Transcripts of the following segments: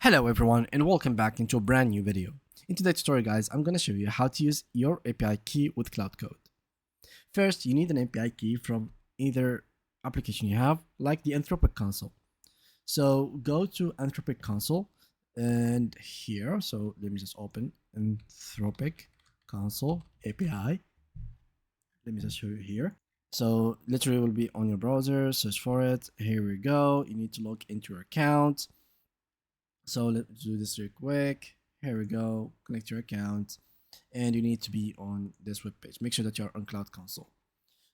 Hello everyone and welcome back into a brand new video. In today's tutorial guys, I'm going to show you how to use your API key with Cloud Code. First, you need an API key from either application you have, like the Anthropic console. So go to Anthropic console and here, so let me just open Anthropic console API. Let me just show you here. So literally it will be on your browser, search for it. Here we go. You need to log into your account. So let's do this real quick. Here we go. Connect your account, and you need to be on this web page. Make sure that you're on Cloud Console.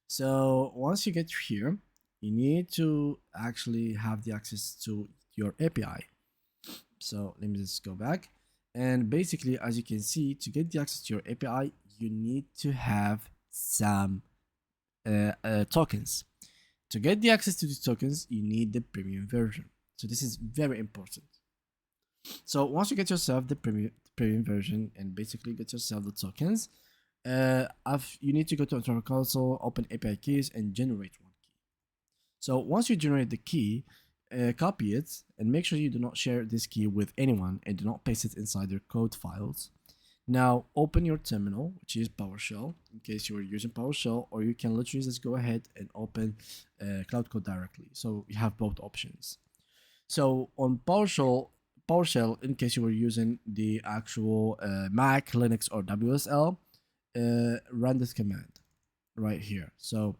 So once you get here, you need to actually have the access to your API. So let me just go back. And basically, as you can see, to get the access to your API, you need to have some tokens. To get the access to the tokens, you need the premium version. So this is very important. So once you get yourself the premium version and basically get yourself the tokens, you need to go to Anthropic console, open API keys, and generate one key. So once you generate the key, copy it and make sure you do not share this key with anyone and do not paste it inside your code files. Now open your terminal, which is PowerShell, in case you are using PowerShell, or you can literally just go ahead and open Cloud Code directly. So you have both options. So on PowerShell, in case you were using the actual Mac, Linux, or WSL, run this command right here. So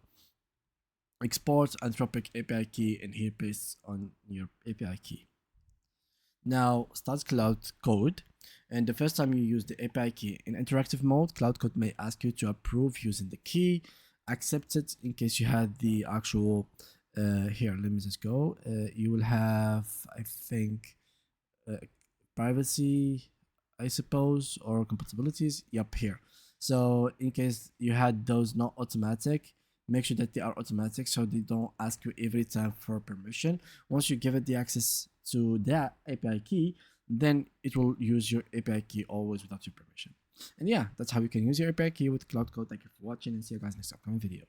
export Anthropic API key and here paste on your API key. Now start Cloud Code, and the first time you use the API key in interactive mode, Cloud Code may ask you to approve using the key, accept it in case you had the actual here, let me just go. You will have, I think, privacy, I suppose, or compatibilities. Yep, here. So in case you had those not automatic, make sure that they are automatic so they don't ask you every time for permission. Once you give it the access to that API key, then it will use your API key always without your permission. And yeah, that's how you can use your API key with Cloud Code. Thank you for watching and see you guys next upcoming video.